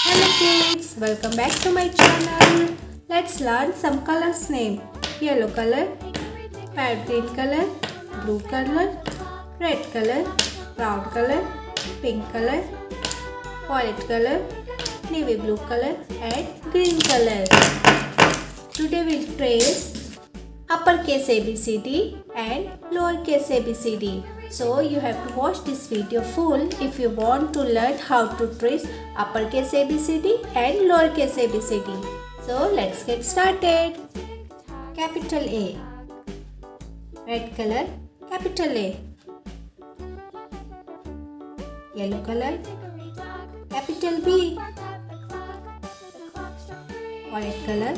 Hello kids, welcome back to my channel. Let's learn some colors name. Yellow color, pale green color, blue color, red color, brown color, pink color, violet color, navy blue color and green color. Today we'll trace uppercase ABCD and lowercase ABCD. So you have to watch this video full if you want to learn how to trace uppercase ABCD and lowercase ABCD. So let's get started. Capital A. Red color, capital A. Yellow color, capital B. White color,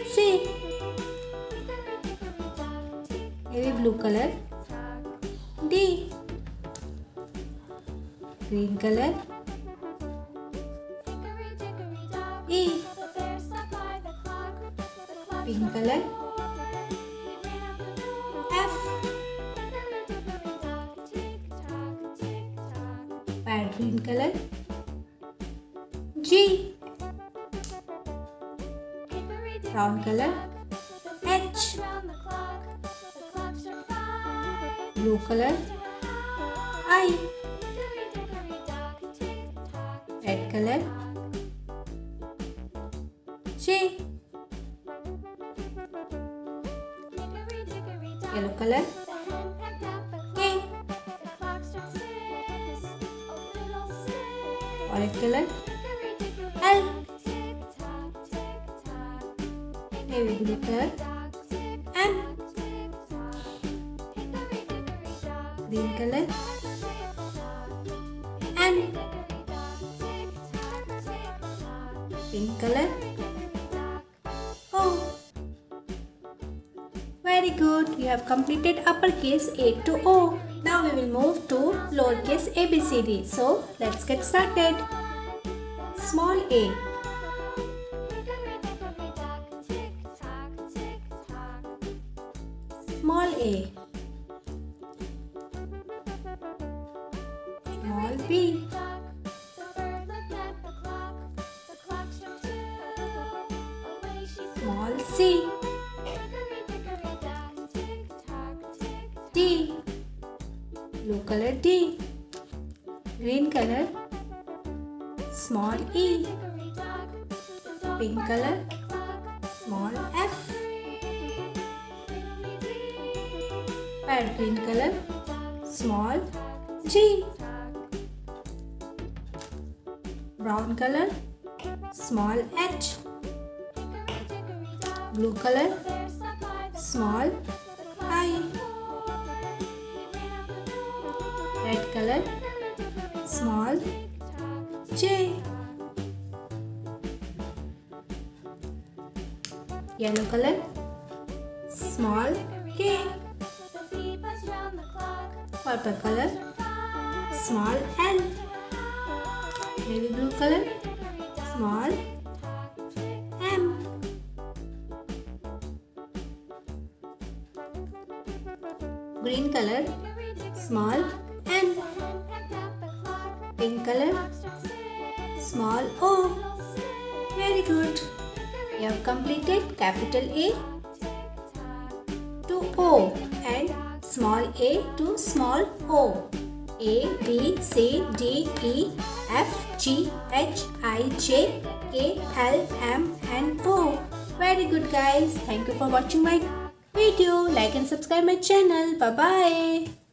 C. Navy blue color, D. Green color, E. Pink color, F. Pale green color, G. Brown color, H. Blue color, I. Red color, J. Yellow color, K. Violet color, L. Navy blue color, M. Green color, N. Pink color, O. Very good. You have completed uppercase A to O. Now we will move to lowercase ABCD. So let's get started. Small a. Small a. Small b. Small c. D. Blue color D. Green color small e. Pink color small f. Pale green color small g. Brown color small h. Blue color small I. Red color small j. Yellow color small k. Purple color small l. Navy blue color small m. Green color small n. Pink color small o. Very good. You have completed capital A to O and small a to small o. A, B, C, D, E, F, G, H, I, J, K, L, M and O. Very good guys. Thank you for watching my video. Like and subscribe my channel. Bye bye.